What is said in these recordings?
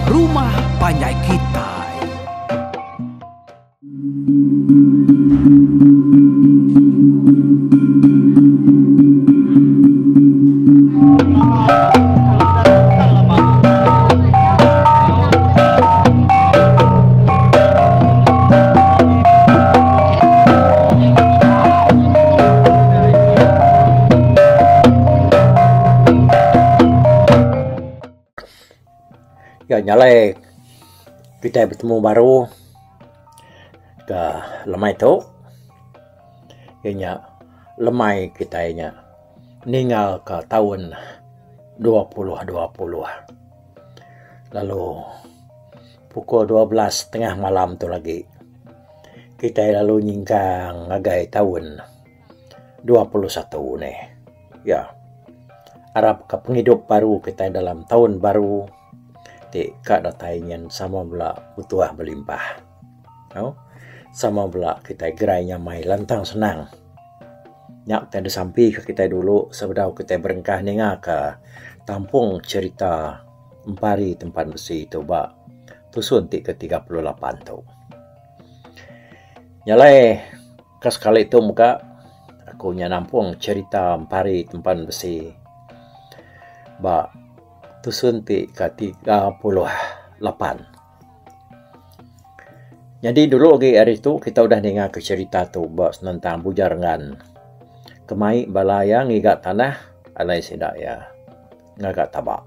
Rumah Panjai Kitai. Ya nyalai kita bertemu baru ke lemai tu, ianya lemai kita ianya ninggal ke tahun 2020. Lalu pukul 12 tengah malam tu lagi kita lalu nyingkang ngagai tahun 21 ni. Ya, harap ke penghidup baru kita dalam tahun baru. Kak datainya sama pula butuh berlimpah. No? Sama pula kita gerainya mai lantang senang. Nyak kita sampai ke kita dulu sebelum kita berengkah ninga ke tampung cerita Empari Tempat Besi itu bak tusun ke 38 tu. Nyalai ke sekali itu muka aku nampung cerita Empari Tempat Besi bak tusun ke 38. Jadi dulu lagi hari itu kita udah dengar ke cerita tu bos tentang bujarangan kemai balaya ngigat tanah alai sedak ya ngagak tabak.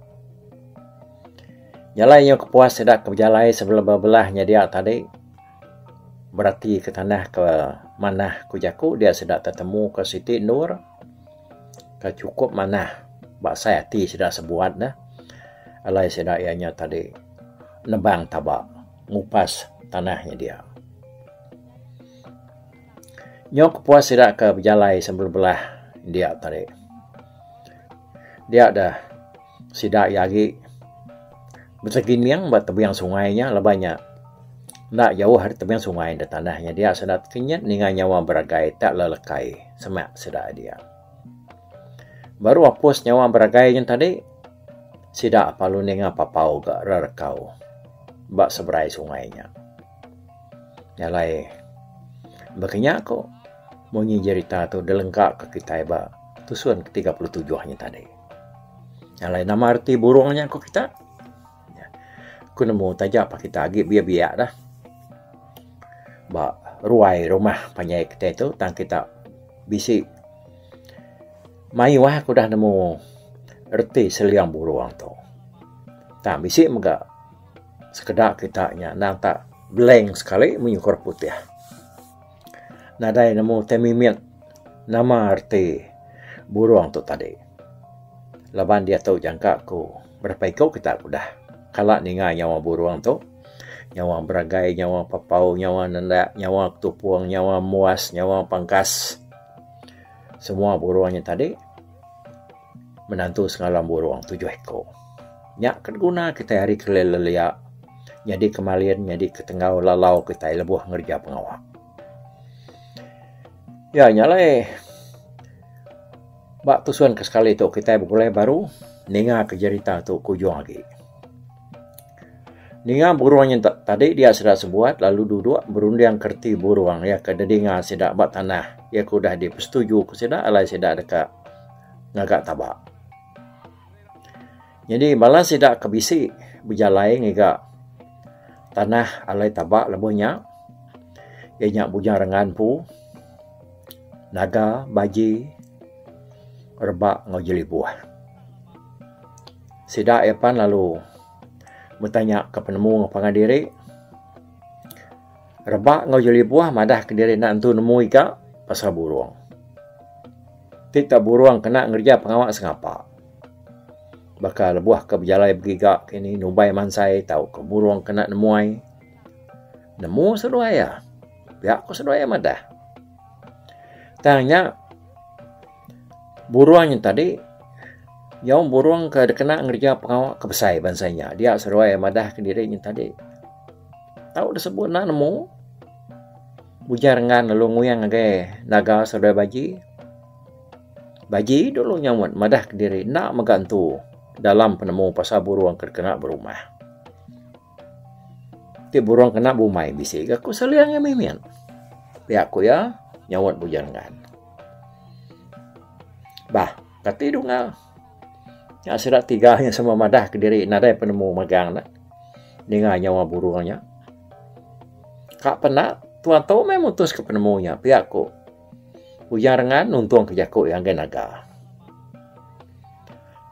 Nyalainya kepuas sedak ke berjalai sebelah-belahnya dia tadi berarti ke tanah ke mana kujaku dia sedak tertemu ke Siti Nur ke cukup mana bak saya ti sedak sebuat dah. Alai sedayanya tadi nebang tabak ngupas tanahnya dia. Nyok puas tidak ke berjalai sambil belah dia tadi. Dia dah sidak yagi berseginiang buat tebiang sungainya lebahnya. Nak jauh hari tebiang sungai di tanahnya dia sedat kenyat ningan nyawa beragai tak lelekai semak sedak dia. Baru hapus nyawa beragainya tadi sidak palu nenga papau gak rerekau bak seberai sungainya. Nyalai bakanya aku mau cerita tu delengkap ke kita bak tusuan ke 37-nya tadi. Nyalai nama arti burungnya aku kita. Aku nemu tajak pak kita agak biak-biak dah. Bak ruai rumah Panjai kita itu tang kita bisik. Mai wah aku dah nemu erti seliang burung tu. Tak bisik megak sekedar kitanya nang tak blank sekali menyukur putih. Nadai nemu temimit nama arti burung tu tadi. Laban dia tahu jangka aku berapa ikut kita aku dah. Kalau ninga nyawa burung tu, nyawa beragai, nyawa papau, nyawa nendak, nyawa tupuang, nyawa muas, nyawa pangkas. Semua burungnya tadi menantu sengalam burung 7 ekor. Nyak guna kita hari kelelelia. Jadi kemalian, jadi ketengau lalau kita lebuh ngerja pengawak. Ya nyalai. Bak tusuan ke sekali tu kita boleh baru ninga ke cerita tu kujung lagi. Ninga burungnya tadi dia sudah sebuat lalu duduk berundang kerti burung ya ke dedinga sedak bak tanah. Ya ku dah dipersetuju ku sedak alai sedak dekat ngagak tabak. Jadi balas tidak kebisi berjalai ngigak tanah alai tabak lebuhnya. Ianya bujang rengan pu, naga, baji, rebak ngojeli buah. Sidak epan lalu bertanya ke penemu pengadiri. Rebak ngojeli buah madah ke diri nak entu nemu ika pasal burung. Tidak burung kena ngerja pengawak sengapa. Bakal buah ke berjalai bergigak kini nubai mansai tahu ke burung kena nemuai. Nemu seduaya. Pihak ku seduaya madah. Tanya burungnya tadi yang burung ke kena ngerja pengawak kebesai bansainya. Dia seduaya madah ke dirinya tadi. Tahu disebut nak nemu. Bujarangan lalu nguyang agai naga seduaya baji. Baji dulu nyamut madah ke diri nak megantu dalam penemu pasal burung kena berumah. Ti burung kena bumai bisik aku seliang yang mimian. Pihak ku ya nyawat bujangan. Bah, kati dungal. Ya sedak tiga yang sama madah ke diri nadai penemu magang nak. Dengar nyawa burungnya. Kak pernah tuan tahu memutus ke penemunya pihak ku. Bujangan nuntung ke jakuk yang genaga.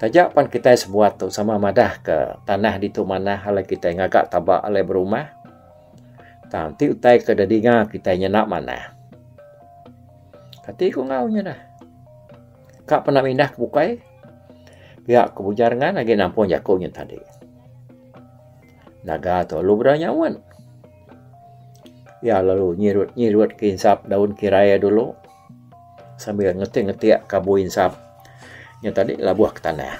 Tajak pan kita sebuat tu sama madah ke tanah di tu mana halai kita ngagak tabak alai berumah. Tanti utai ke dadinga kita nyenak mana. Kati ku ngaunya dah. Kak pernah mindah ke bukai. Pihak kebujarangan lagi nampung jakuknya tadi. Naga tu lu beranyawan. Ya lalu nyirut kinsap daun kiraya dulu. Sambil ngetik-ngetik kabu insap. Yang tadi labuh ke tanah.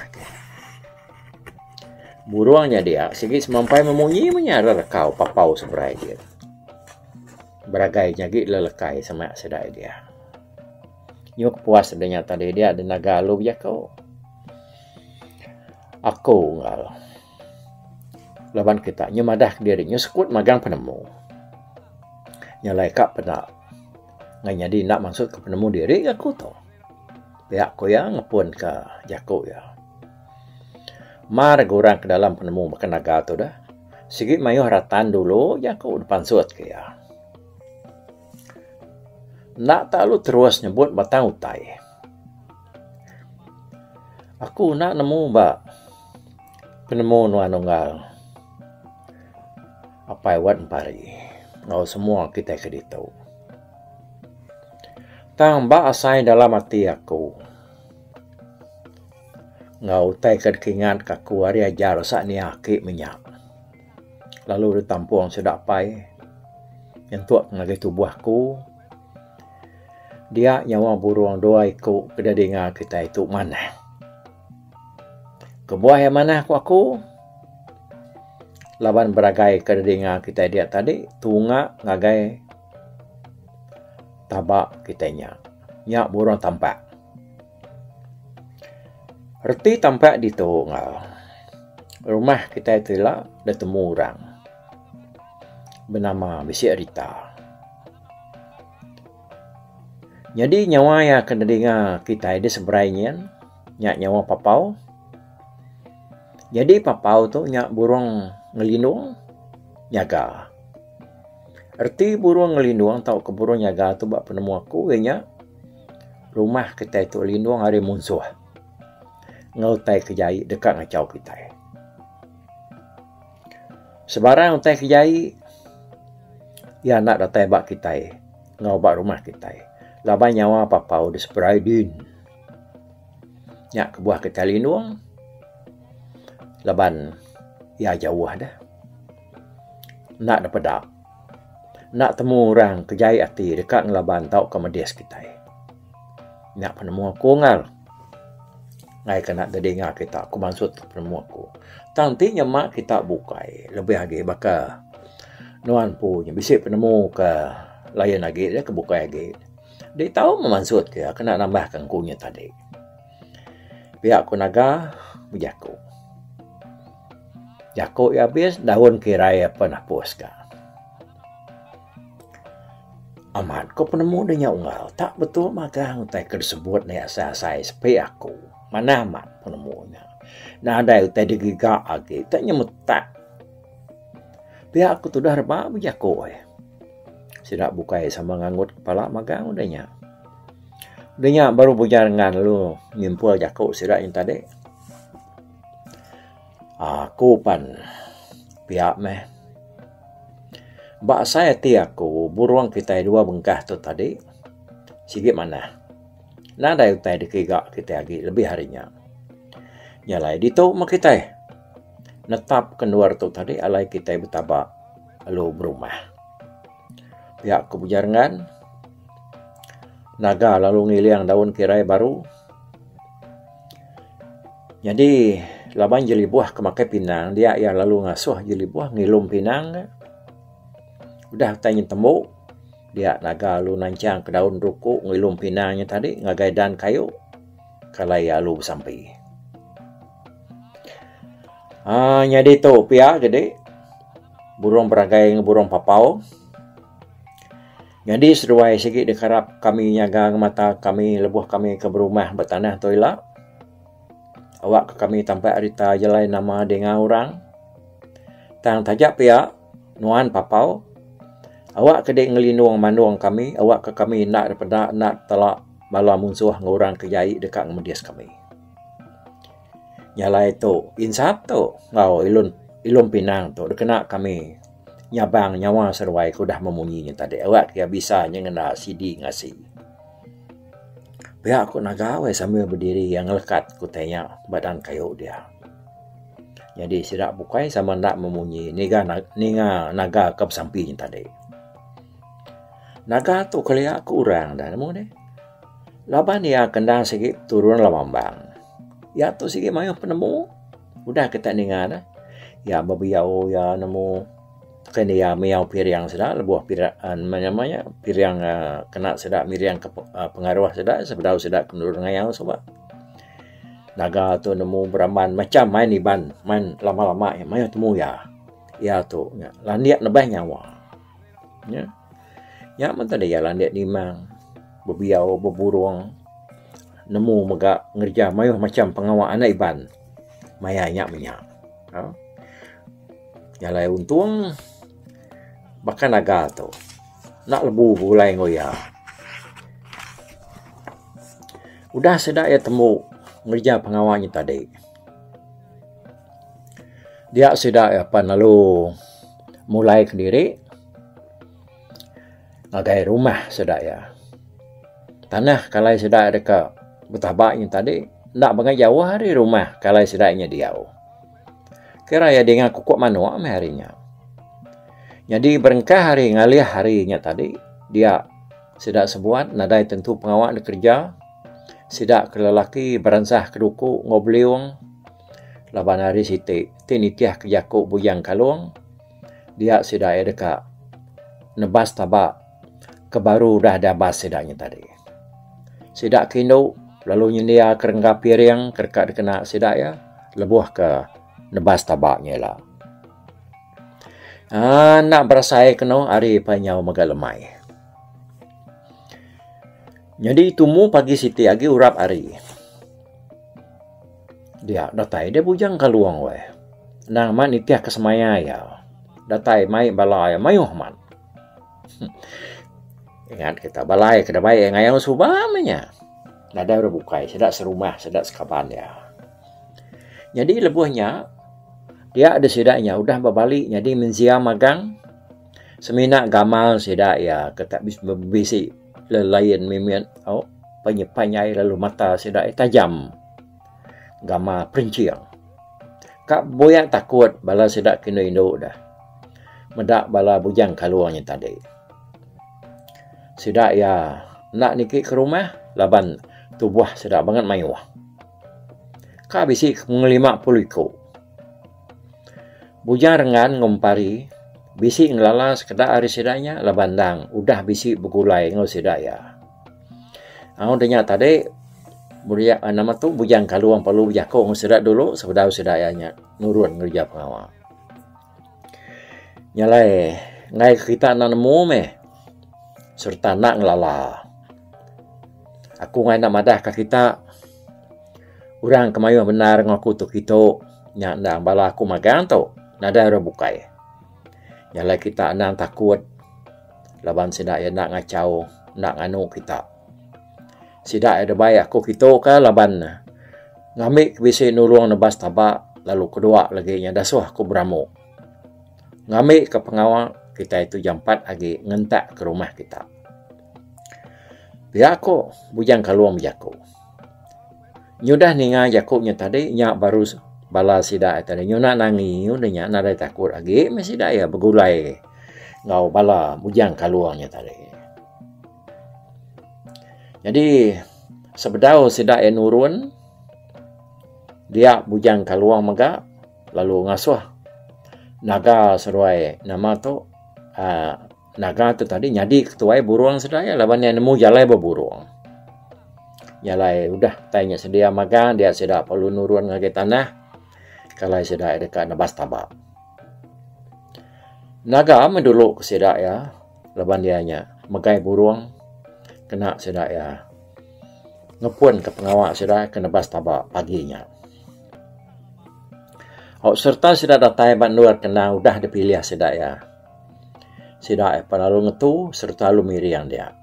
Burungnya dia sikit semampai memunyi menyara rekau papau seberai dia. Beragai nyagi lelekai sama sedai dia. Nyuk puas adanya tadi dia ada naga lu ya kau. Aku ngal. Laban kita nyemadah dirinya sekut magang penemu. Nyalai kak pernah. Ngai nyadi nak maksud ke penemu diri aku tu. Pihak ko ya ngepun ke jakuk ya. Mar gorang ke dalam penemu makan naga tu dah. Sikit mayu haratan dulu jakuk depan suat ke ya. Nak tak lu terus nyebut batang utai. Aku nak nemu mbak penemu nuanunggal. Apa wat pari. Ngau semua kita keditau. Tang ba asai dalam hati aku. Ngau tai kedkingan kaku hari ajar sak ni akik minyak. Lalu ditampung sedak pai. Yentuak ngagai tubuhku. Dia nyawa burung doa ikut kedadinga kita itu mana. Kebuah yang mana aku? Laban beragai kedadinga kita dia tadi. Tunga ngagai tabak kitanya. Nyak burung tampak. Reti tampak di tu ngal. Rumah kita itu lah dah temu orang. Bernama Bisik Rita. Jadi nyawa yang kena dengar kita ada seberainya. Nyak nyawa papau. Jadi papau tu nyak burung ngelindung. Nyaga. Erti burung ngelindung tahu ke burung nyaga tu bak penemu aku ianya rumah kita itu lindung hari musuh. Ngautai kejai dekat ngacau kita. Sebarang utai kejai ya nak datai bak kita. Ngau bak rumah kita. Laban nyawa papau di seberai din. Nyak kebuah kita lindung. Laban ya jauh dah. Nak dapat dak. Nak temu orang kejai hati dekat ngelaban tau ke medias kita. Nak penemu aku ngal. Ngai kena dengar kita aku maksud ke penemu aku. Tanti nyemak kita bukai. Lebih lagi bakal nuan punya bisik penemu ke layan lagi dia ke bukai lagi. Dia tahu memaksud ke kena nambahkan kunya tadi. Pihak ku naga berjaku. Jaku ya habis daun kiraya pernah puska. Amat kau penemu dia unggal. Tak betul magang utai tersebut ni asal-asal sepi aku. Mana amat penemunya. Nah ada utai digigak lagi. Tak nyemetak. Pihak aku tu dah rebak berjaku. Sidak bukai sama nganggut kepala magang udahnya. Udahnya baru bujangan lu ngimpul jaku sidak yang tadi. Aku pan. Pihak meh. Bak saya ti aku, burung kita dua bengkah tu tadi. Sikit mana? Nada utai dikigak kita lagi lebih harinya. Nyalai di tu mak kita. Netap keluar tu tadi alai kita bertabak lalu berumah. Pihak kebujarangan. Naga lalu ngiliang daun kirai baru. Jadi laban jeli buah kemakai pinang. Dia yang lalu ngasuh jeli buah ngilum pinang. Udah tanya temu. Dia naga lu nancang ke daun ruku. Ngilum pinangnya tadi. Ngagai dan kayu. Kalai lu sampai. Jadi tu pihak jadi. burung beragai burung papau. Jadi seruai sikit dekarap kami nyaga mata kami lebuh kami ke berumah bertanah toilet. Awak ke kami tampak arita jelai nama dengan orang. Tang tajak pihak nuan papau. Awak kedek ngelinung manuang kami, awak ke kami nak daripada nak telak bala musuh ngorang kejai dekat ngemedias kami. Nyalai tu, insap tu, ngau ilun pinang tu, dekena kami nyabang nyawa seruai ku dah memunyinya tadi. Awak kia bisa nyengena CD ngasih. Pihak aku nagawe sambil berdiri yang lekat ku tanya badan kayu dia. Jadi sidak bukai sama nak memunyi niga naga kap sampingnya tadi. Naga tu kali aku orang dah nemu deh. Laban dia kendang sikit turun lamambang. Ya tu sikit mayu penemu. Udah kita ninga dah. Ya babiau ya nemu kan dia miau piriang sedak lebuh namanya piriang kena sedak miriang ke pengaruh sedak sebedau sedak kendur ngayau sobat. Naga tu nemu beramban macam main iban, main lama-lama ya mayu temu ya. Ya tu ya. Landiak nebah nyawa. Ya. Ya mentah dia landiak nimang. Bebiau beburung. Nemu megak ngerja mayu macam pengawal anak iban. Maya minyak. Ha? Nyalai untung bahkan naga tu nak lebu bulai ngoya. Udah sedak ya temu ngerja pengawalnya tadi. Dia sedak ya pan lalu mulai kendiri ngagai rumah sedak ya. Tanah kalai sedak dekat betabaknya tadi nak bangai jauh hari rumah kalai sedaknya dia. Kira ya dengan kukuk manuak harinya. Jadi berengkah hari ngalih harinya tadi dia sedak sebuat nadai tentu pengawal kerja sedak ke lelaki beransah keduku ngobliung laban hari siti tinitiah kejaku bujang kalung dia sedak dekat nebas tabak kebaru dah ada bas sedaknya tadi. Sedak kindo lalu dia kerengga piring kerkat kena sedak ya lebuh ke nebas tabaknya lah. Nak berasai kena hari panyau magalemai. Jadi tumu pagi siti agi urap hari. Dia datai dia bujang kaluang we. Nang man itiah kesemaya ya. Datai mai balai mayuh man. Ingat kita balai kedabai ngayang subamanya. Nada udah bukai, sedak serumah, sedak sekaban ya. Jadi lebuhnya dia ada sedaknya udah berbalik jadi menzia magang semina gamal sedak ya ketak bisik lelayan mimian penyepanyai lalu mata sedak tajam gama perinciang kak boyak takut bala sedak kena induk dah medak bala bujang kaluangnya tadi sedak ya nak nikik ke rumah laban tubuh sedak banget mayuh kak bisik mengelima puliko bujang rengan ngompari bisik ngelala sekedar hari sedaknya labandang udah bisik bergulai ngau sedak ya. Aku dengar tadi buria nama tu bujang kaluang perlu jako ngau sedak dulu sebedau sedaknya nurun ngerja pengawal. Nyalai ngai kita nak nemu meh serta nak ngelala. Aku ngai nak madah ke kita orang kemayu benar ngaku tu kita nyak ndang bala aku magang tu. Nada ada bukai. Nyalai kita nang takut. Laban sedak ya nak ngacau. Nak nganu kita. Sedak ada baik aku kita ke laban. Ngamik bisa nurung nebas tabak. Lalu kedua lagi nya dasuh aku beramu. Ngamik ke pengawal. Kita itu jam 4 lagi ngentak ke rumah kita. Biar aku bujang kaluang jaku. Nyudah ninga jakuknya tadi. Nyak baru bala sidak tadi nyuna nangi nyudanya nada takut lagi mesti dak ya bergulai ngau bala bujang kaluangnya tadi. Jadi sebedau sidak ya nurun dia bujang kaluang mega lalu ngasuh naga seruai nama tu naga tu tadi nyadi ketuai burung sedaya laban yang nemu jalai berburung. Jalai udah tanya sedia magang dia sedak perlu nurun ngage tanah. Kalau sudah dekat nebas tabak. Naga menduluk ke sedak ya, leban dianya megai burung kena sedak ya. Ngepun ke pengawak sedak kena bas tabak paginya. Serta sedak datai banduar kena udah dipilih sedak ya. Sedak ya lalu ngetu serta lalu miriang dia.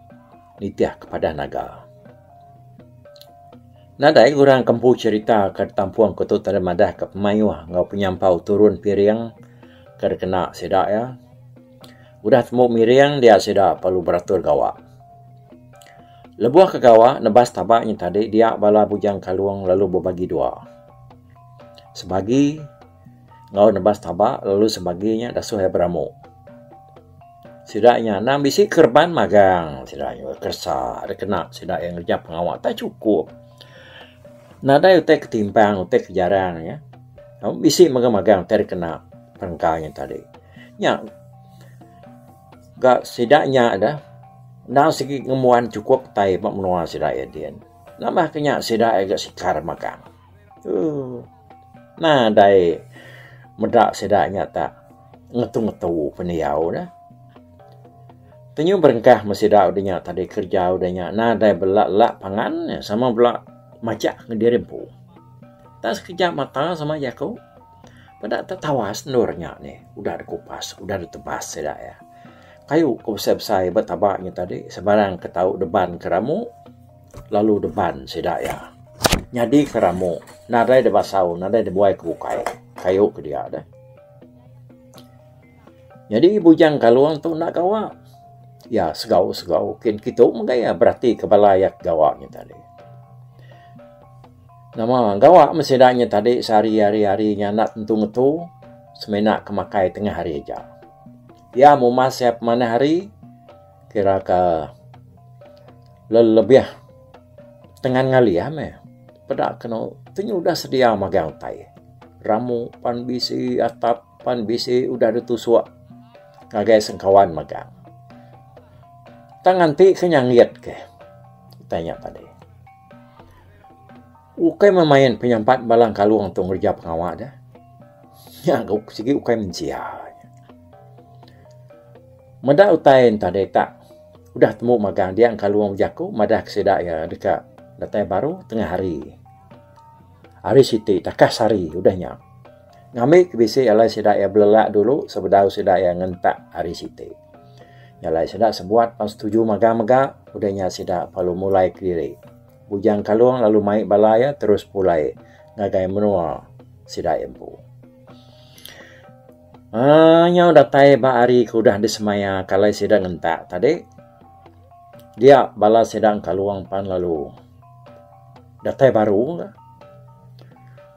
Nitiah kepada naga. Nadai kurang kempu cerita ke tampuang kutu tada madah ke pemayuh ngau penyampau turun piring ke kena sedak ya. Udah temu miriang dia sedak perlu beratur gawak. Lebuah ke gawak nebas tabaknya tadi dia bala bujang kaluang lalu berbagi dua. Sebagi ngau nebas tabak lalu sebaginya dasuh beramu. Sedaknya nam bisi kerban magang sedaknya kersa ada kena sedak yang kerja pengawak tak cukup. Nada utek ketimpang, utek kejarang ya. Bisi magang-magang terkena perengkanya tadi. Ya, gak sedaknya ada. Nah segi ngemuan cukup tai mak menua sedak dia. Nama kenya sedak agak sikar magang. Nah dai medak sedaknya tak ngetu-ngetu peniau dah. Tenyu berengkah mesedak udahnya tadi kerja udahnya. Nah dai belak-lak pangan sama belak macak ngedirempu. Tak sekejap mata sama jaku. Pada tertawas nurnya nih. Udah ada kupas, udah ada tebas sedak ya. Kayu kau besar-besar bertabaknya tadi. Sebarang ketau deban keramu. Lalu deban sedak ya. Nyadi keramu. Nadai de basau, nadai de buai kebukai. Kayu ke dia dah. Jadi bujang kaluang tu nak gawak. Ya segau-segau. Kin kita menggaya berarti kebalayak gawaknya tadi. Nama gawak mesedaknya tadi sehari hari-harinya nak tentu-tentu semenak kemakai tengah hari aja. Ya mau masih mana hari kira ke lebih tengah ngali ya me. Pada kena tenyu udah sedia magang tai. Ramu pan bisi atap pan bisi udah ditusuk ngagai sengkawan magang. Tangan ti kenyangiat ke. Tanya tadi. Ukai memain penyampat balang kaluang tu ngerja pengawak dah. Ya, segi ukai mencia. Mada utain tadi tak. Udah temu magang dia kaluang jaku. Mada kesedak ya dekat datai baru tengah hari. Hari siti takah sari udahnya. Ngamik bisi alai sedak ya belelak dulu. Sebedau sedak ya ngentak hari siti. Nyalai sedak sebuat pas tujuh magang-magang. Udahnya sedak perlu mulai kiri. Bujang kaluang lalu maik balaya terus pulai ngagai menua sidak empu. Nyau datai ba hari kudah disemaya kalai sedang ngentak tadi. Dia bala sedang kaluang pan lalu. Datai baru lah.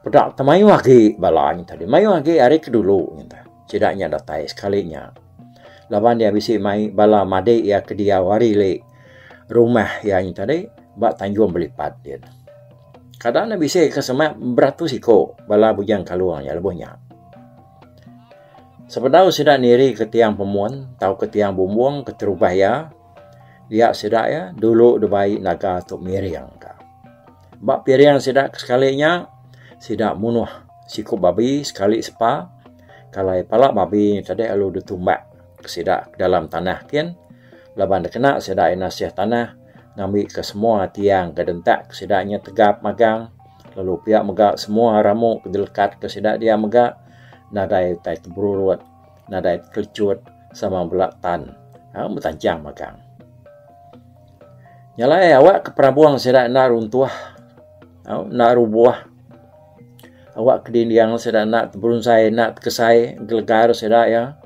Pedak temayu lagi balanya tadi. Mayu lagi hari kedulu sedaknya datai sekalinya. Laban dia bisi mai bala made ya ke dia warile rumah yang tadi. Bak tanjung belipat dia. Kadang nak bisa kesemak beratus iko bala bujang kaluang ya lebihnya. Sepedau sedak niri ke tiang pemuan, tahu ke tiang bumbuang ke terubah ya. Dia sedak ya dulu debai naga tu miriang ka. Bak piriang sedak sekalinya sedak munuh siku babi sekali sepa. Kalau palak babi tadi alu ditumbak ke sedak dalam tanah kian. Laban kena sedak nasiah tanah. Ngambil ke semua tiang ke dentak kesedaknya tegap magang. Lalu pihak megak semua ramu kedelekat kesedak dia megak. Nadai tai terberurut. Nadai kelecut sama belak tan. Bertancang magang. Nyalai awak ke perabuang sedak nak runtuah. Nak rubuah. Awak kedindiang sedak nak terunsai, nak kesai, gelegar sedak ya.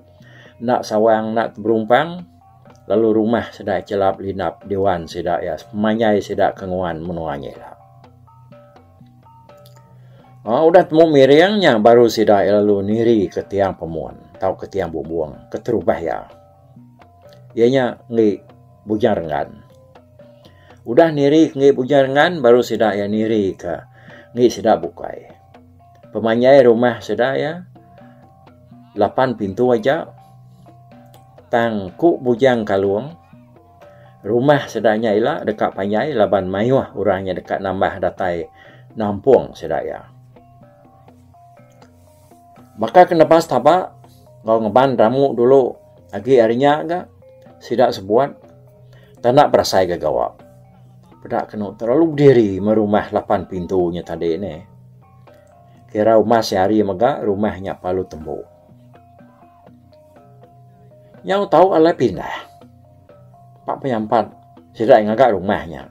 Nak sawang, nak berumpang. Lalu rumah sedak celap linap dewan sedak ya. Manyai sedak kenguan menuanya lah. Udah temu miriangnya baru sedak lalu niri ke tiang pemuan. Tahu ke tiang bumbuang. Keterubah ya. Ianya ngi bujang rengan. Udah niri ngi bujang rengan baru sedak ya niri ke ngi sedak bukai. Pemanyai rumah sedak ya. 8 pintu aja. Tangku bujang kaluang. Rumah sedaknya ialah dekat panyai laban mayuah orangnya dekat nambah datai nampung sedak ya. Maka kena pas tabak Ngau ngeban ramu dulu. Agi harinya agak. Sidak sebuat. Tak nak berasai gagawa. Pedak kena terlalu berdiri merumah 8 pintunya tadi ni. Kira rumah sehari maga rumahnya palu tembok. Yang tahu alai pindah. Pak penyampat sidak ngagak rumahnya.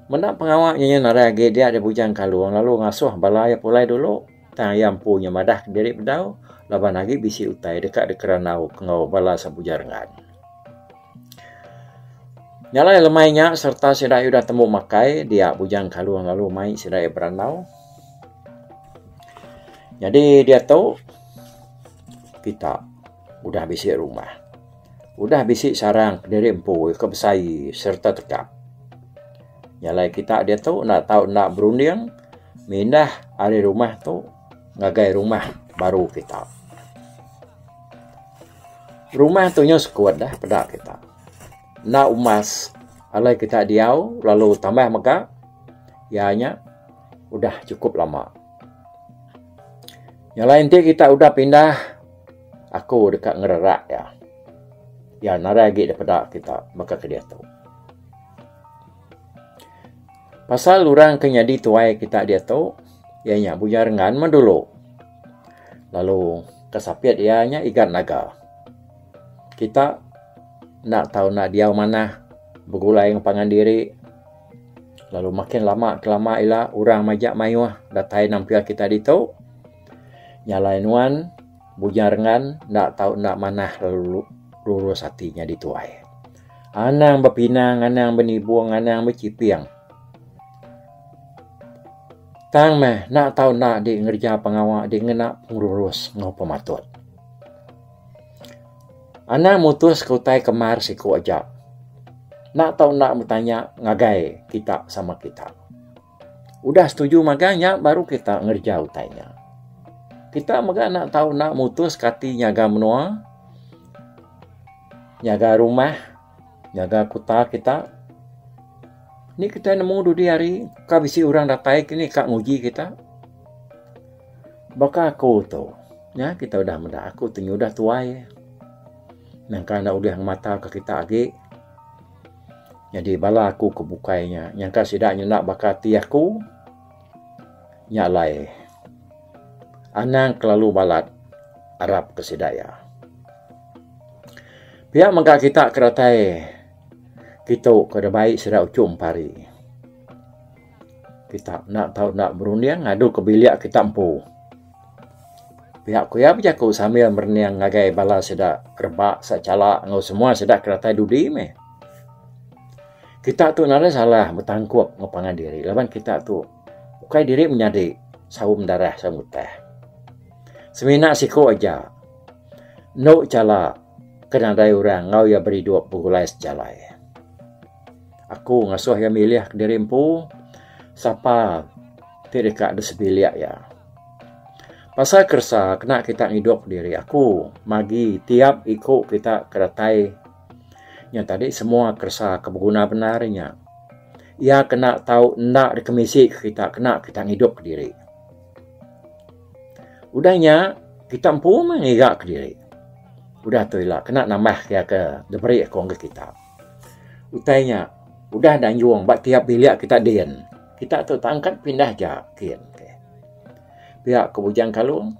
Mendak pengawaknya narage dia ada bujang kalung lalu ngasuh balaya pulai dulu. Tang yang punya madah diri bedau. Laban lagi bisi utai dekat keranau kengau bala sabujarengan. Nyalai lemainya serta sidak udah temu makai dia bujang kalung lalu mai sidak beranau. Jadi dia tahu kita udah bisi rumah. Udah bisi sarang diri empu kebesai serta tegap. Nyalai kita dia tahu nak berunding mindah hari rumah tu ngagai rumah baru kita. Rumah tu nya sekuat dah pedak kita. Nak umas alai kita diau lalu tambah maka ianya udah cukup lama. Yang lain dia kita udah pindah aku dekat ngererak ya. Ya naragi daripada kita maka ke dia tahu. Pasal orang kenyadi tuai kita dia tahu ianya bujarengan mendulu. Lalu kesapiat ianya ikan naga. Kita nak tahu nak dia mana bergulai pangan diri. Lalu makin lama kelama ila orang majak mayuah datai nampil kita ditau. Nyalain wan bujarengan nak tahu nak mana lalu lurus hatinya dituai. Anang berpinang, anang benibuang, anang bercipiang. Tang meh nak tahu nak di ngerja pengawak di ngenak pengurus ngau pematut. Anak mutus kutai kemar siku aja. Nak tahu nak bertanya ngagai kita sama kita. Udah setuju maganya baru kita ngerja utainya. Kita maga nak tahu nak mutus kati nyaga menua. Nyaga rumah. Nyaga kota kita. Ni kita nemu di hari. Kabisi orang datai kini kak nguji kita. Baka aku tu. Ya kita udah mendak aku tu udah tuai. Nangka nak udah mata ke kita lagi. Jadi bala aku kebukainya. Nyangka sidaknya nak bakati aku. Nyalai. Anang kelalu balat. Arab ke sidaya. Pihak maka kita keratai. Kita kada baik sidak ucum pari. Kita nak tahu nak berunding. Ngadu ke biliak kita empu. Pihak kuya berjaku sambil berniang ngagai bala sedak rebak, secala, ngau semua sedak keratai dudi meh. Kita tu nara salah bertangkup ngopangan diri. Laban kita tu ukai diri menyadi saum darah samuteh. Semina siku aja. No cala kena dai orang ngau ya beri dua pugulai sejalai. Aku ngasuh ya milih diri empu sapa tidak ada sebiliak ya. Pasal kersa kena kita hidup diri aku magi tiap ikut kita keratai yang tadi semua kersa kebeguna benarnya. Ia kena tahu nak dikemisi kita kena kita hidup ke diri. Udahnya kita empu mengigak ke diri. Udah tu lah kena nambah ya ke diberi akong ke kita. Utainya udah dan juang bak tiap biliak kita dian. Kita tu tangkat pindah jakin. Pihak kebujang kalung.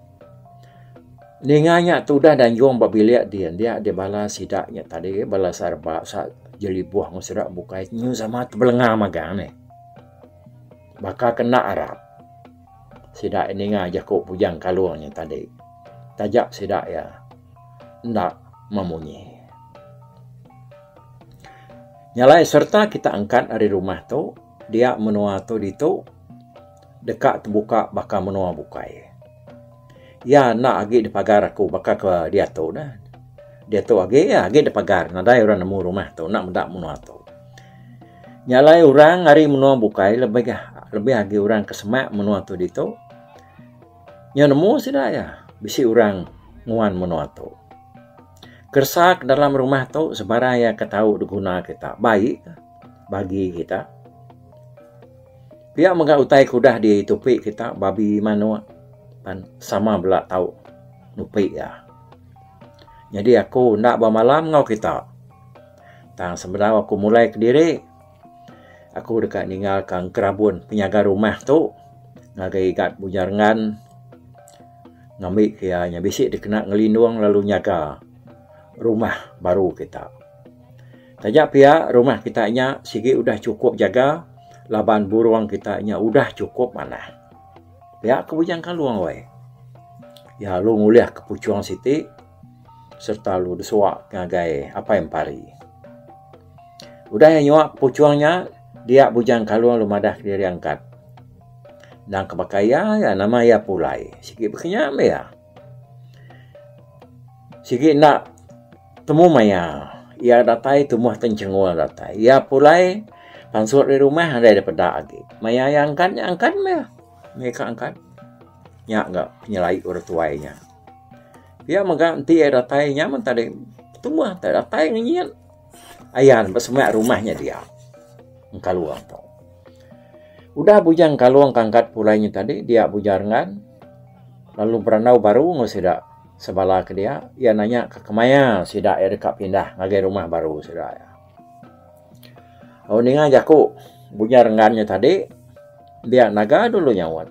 Ninganya tu dah dan juang babiliak dia ada bala sidaknya tadi bala sarba sa jeli buah ngusrak bukai nyu sama tu belengah magang ni. Baka kena Arab. Sidak ninga jakuk bujang kalungnya tadi. Tajak sidak ya. Nak memunyi. Nyalai serta kita angkat dari rumah tu dia menua tu ditu dekat terbuka bakal menua bukai. Ya nak agi di pagar aku bakal ke dia tu dah. Dia tu agi ya agi di pagar. Nadai orang nemu rumah tu nak mendak menua tu. Nyalai orang hari menua bukai lebih agi orang kesemak menua tu ditu. Nya nemu sudah ya bisi orang nguan menua tu. Kersak dalam rumah tu sebarang yang ketahu diguna kita baik bagi kita. Pihak menga utai kudah di tupi kita babi mano pan sama belak tahu nupi ya. Jadi aku nak bermalam ngau kita. Tang sebenarnya aku mulai ke diri. Aku dekat ninggalkan kerabun penjaga rumah tu. Ngagai ikat bujarangan. Ngambil kianya bisik dia kena ngelindung lalu nyaga rumah baru kita. Tajak pihak rumah kita nya sikit udah cukup jaga. Laban buruang kita nya udah cukup mana. Pihak kebujang kaluang wai. Ya lu nguliah ke Pucuang Siti. Serta lu desuak ngagai apa yang pari. Udah yang nyuak pucuangnya, dia bujang kaluang lu madah diri angkat. Dan kebakaya ya nama ya pulai. Sikit berkenyam ya. Sikit nak temu maya. Ia datai tumuh tencengul datai. Ya pulai pansur di rumah ada daripada lagi. Maya yang angkatnya angkat maya. Mereka angkat. Nyak enggak penyelai orang tuainya. Dia mengganti air datainya mentadi tumbuh tak datai nginyian. Ayan bersemak rumahnya dia. Kaluang tu. Udah bujang kaluang kangkat pulainya tadi dia bujarangan. Lalu beranau baru ngosidak sebala ke dia. Ia nanya ke kemaya sidak air dekat pindah ngagai rumah baru sidak ya. Oh ningan jaku bujarangannya tadi dia naga dulu nyawat.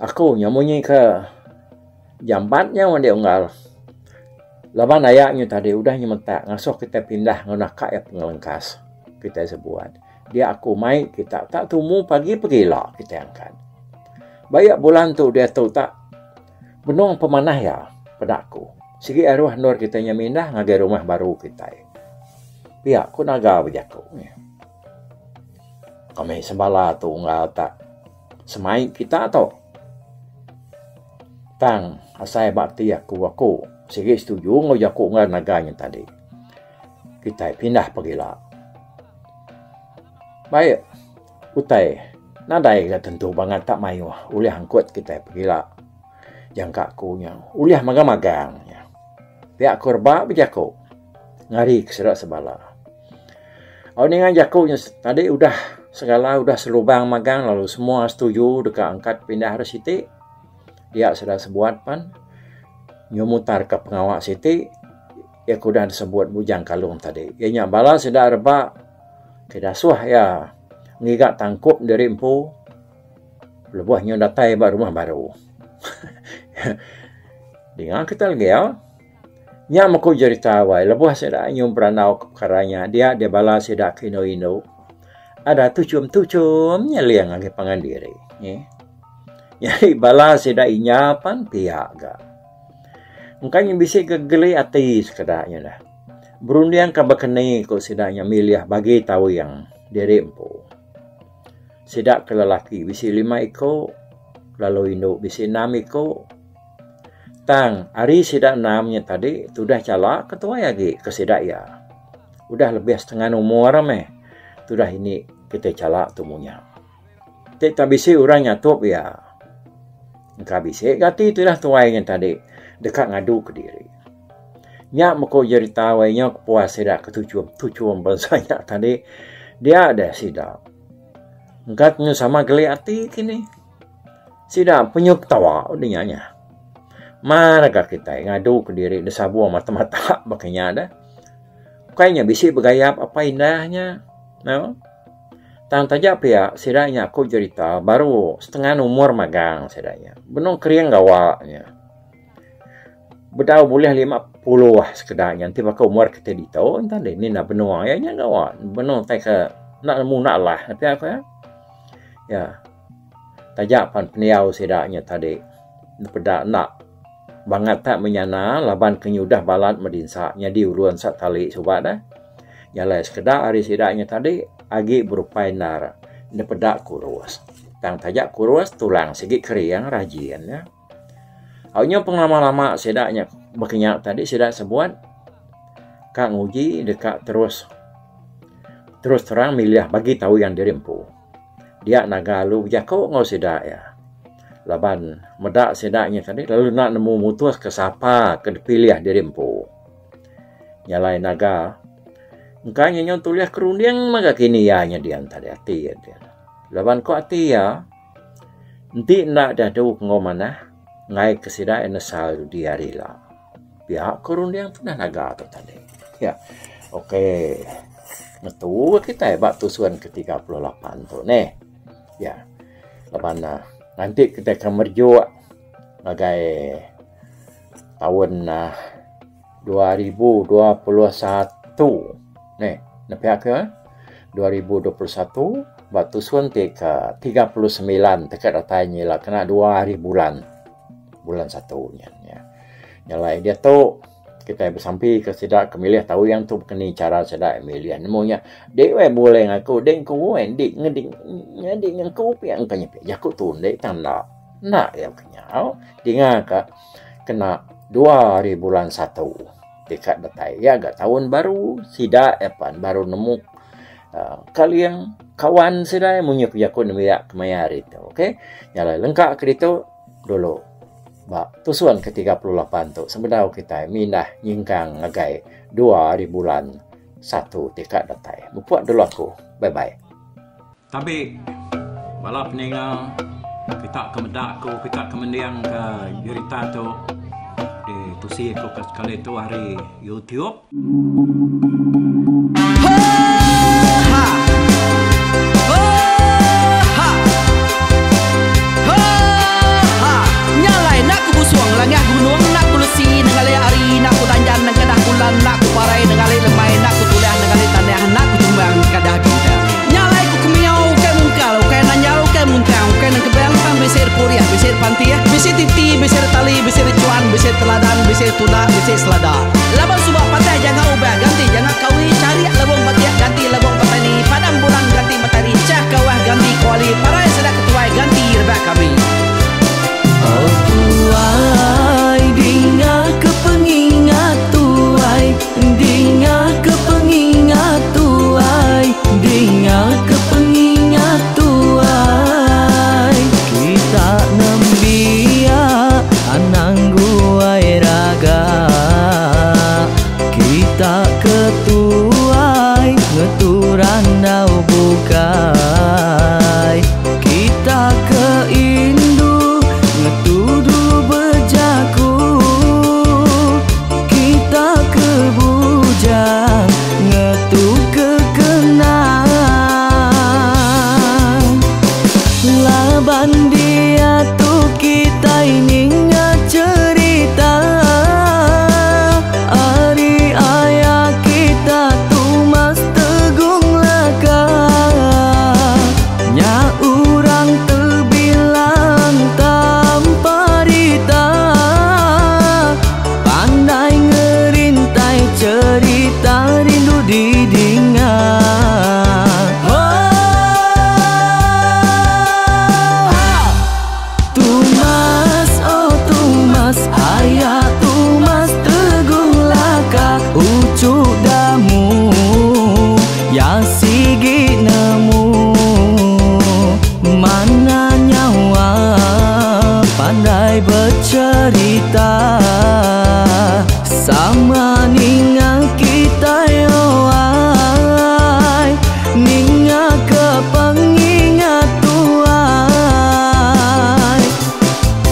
Aku nyamunyi ke jambatnya dia unggal. Laban ayaknya tadi udah nyementak ngasuh kita pindah ngunakak ya pengelengkas kita sebuat. Dia aku mai kita tak temu pagi pergilah kita angkat. Banyak bulan tu dia tahu tak benung pemanah ya pada aku. Sigi arwah nur kita nya mindah ngagai rumah baru kita. Pihak ku naga bejaku. Kami sembala tu unggal tak semai kita atau tang asai bakti aku sige setuju ngau jaku ngan naganya tadi. Kita pindah pergilah. Baik. Utai nadai lah tentu banget tak mayu. Uliah angkut kita pergilah. Jangka kunya. Uliah magang-magangnya. Pihak korba berjaku. Ngari keserak sebala. Oh ni ngan jakunya tadi udah segala udah selubang magang lalu semua setuju dekat angkat pindah dari Siti. Dia sudah sebuat pan nyumutar ke pengawak Siti ya kuda disebut bujang kalung tadi ianya bala sudah reba kedasuh ya ngigak tangkup dari empu lebuhnya datai ba rumah baru dengan kita lagi ya nya mako cerita wai lebuh sudah nyum beranau karanya dia bala sudah kino-ino ada tucum-tucumnya liang lagi pangan diri jadi bala sudah inyapan pihak ga. Mungkin bisa kegeli hati sekedarnya dah. Berundian ke berkenai kau sedaknya milih bagi tahu yang diri empu. Sedak ke lelaki bisa 5 ekor, lalu induk bisa 6 ekor. Tang, hari sedak 6-nya tadi, sudah calak ketua lagi ke sedak ya. Udah lebih setengah umur meh. Sudah ini kita calak tumunya. Tak bisa orang nyatup ya. Engkau bisa gati itulah tuainya tadi. Dekat ngadu ke diri. Nyak mako cerita wainya puas sedak ketujuan bansanya tadi. Dia ada sidak. Engkatnya sama geli hati kini. Sidak penyuk tawa udahnya. Manakah kita ngadu ke diri desa buah mata-mata bakanya ada. Kayaknya bisa bergayap apa indahnya. No? Tang tajak pihak sidaknya aku cerita baru setengah umur magang sidaknya. Benung kering gawaknya. Bedau boleh 50 lah sekedarnya. Nanti pakai umur kita di tahun tadi. Ini nak benung ayahnya gawat. Benung tak ke nak nemu nak lah. Tapi apa ya? Ya. Tajak pan peniau sidaknya tadi. Pedak nak. Bangat tak menyana. Laban kenyudah balat medinsaknya di uluan sak tali sobat dah. Nyalai sekedar hari sidaknya tadi. Agi berupa nara. Ini pedak kurus. Tang tajak kurus tulang sikit kering rajin ya. Awalnya pengalaman lama sedaknya berkenyak tadi sedak sebuat Kak nguji dekat terus terang milih bagi tahu yang dirempu. Dia nagalu jako ngau sedak ya. Laban medak sedaknya tadi lalu nak nemu mutus ke siapa ke dipilih dirempu. Nyalai naga. Engkanya nyon tuliah kerundiang maka kini ya nya dia tadi hati ya dia. Laban kok hati ya. Nanti nak dah tahu ngau mana. Ngai kesidai nesal dia rila. pihak Kurundiang Punah Naga tu tadi. Ya. Okey. Metu kita bab tusuan ke-38 tu ni. Ya. Lepas nanti kita akan merujuk bagai tahun 2021 ni. Nah pihak ke 2021 bab tusuan ke 39 dekat datanya lah kena 2 hari bulan 1 nya. Nyalai dia tu kita bersampi ke sedak kemilih tahu yang tu kena cara sedak emilian namanya dek we boleh ngaku dek ku dek ngedik ngaku piang kanya pi aku tu dek tanda nak ya kenyau dengar ka kena 2 hari bulan 1 dekat datai ya agak tahun baru sida epan baru nemu kalian kawan sedai munya piakun miyak kemayar itu. Okey, nyala lengkap ke itu dulu bab tusuan ke-38 tu sebenarnya kita mindah nyingkang ngagai 2 hari bulan 1 dekat datai. Buat dulu aku. Bye bye. Tapi malah peninggal kita kemedak ko kita kemendiang ke cerita tu di tusi ko sekali tu hari YouTube. Langit gunung nak kulusi nengali ari nak ku tanjan nang kedah bulan nak ku parai nengali lemai nak ku tulah nengali tanah nak ku tumbang kadah kita nyalai ku kemiau ke mungkal ke nanjau ke muntang ke nang kebang tang besir puriah besir pantia besir titi besir tali besir cuan besir teladan besir tuna besir selada labang subak patai jangan ubah ganti jangan kawi cari labang patiak ganti labang petani padam bulan ganti matahari cah kawah ganti kuali parai sedak ketuai ganti rebak kami. Oh tuai, dinga kepengingat tuai, dinga kepengingat tuai, dinga kepengingat tuai. Kita nembia anang guai raga, kita ketuai ngeturan dau bukai, kita keindu ngetudu bejaku, kita kebujang ngetu kekenang. Laban dia tu kita ini cerita ari ayah kita tu mas tegung laka nya urang terbilang tanpa rita pandai ngerintai cerita rindu didingan. Tumas oh tumas ayah tumas tegung laka ucuk damu ya sigi nemu mana nyawa pandai bercerita sama ninga kita yoai ninga kepengingat tuai.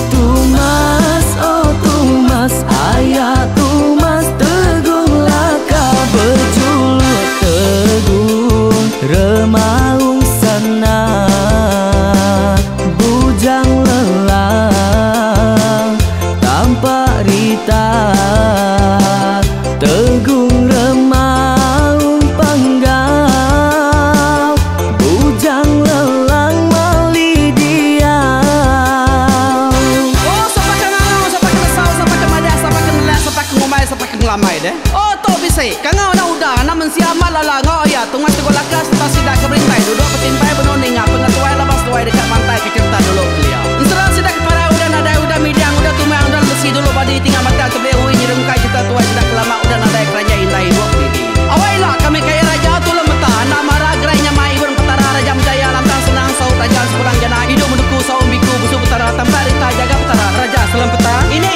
Tumas oh tumas ayah tumas tegung laka berjuluk tegung remaung sana bujang lelang tanpa rita tegung remaung panggau bujang lelang mali diau. Oh, sampai ke ngau, sampai ke lesau, sampai ke madah, sampai ke nelak, sampai ke ngumai, sampai ke ngelamai deh. Oh, tu bisa. Kangau na udah, na mensiamal lala ngau ya. Tungas tegol lakas, tak sidak keberintai. Duduk petinpai benoning, pengatuai labas tuai dekat mantai ke kerta dulu beliau. Insuran sidak kepada udah nadai, udah midang, udah tumai, udah besi dulu badi tinggal mata terbehui nyerungkai kita tuai sidak kelama, udah nadai kerajaan indai buat diri. Awailah kami kaya raja tu lemeta, nak marah gerainya mai burung petara raja menjaya lantang senang saut raja sepulang jana hidup menduku saum biku busu petara tambah rita jaga petara raja selam peta ini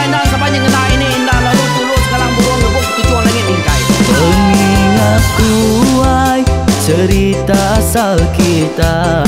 anda sepanjang ngena ini indah lalu tulus sekarang burung ngebuk tujuan langit ingkai. Pengingat tuai cerita asal kita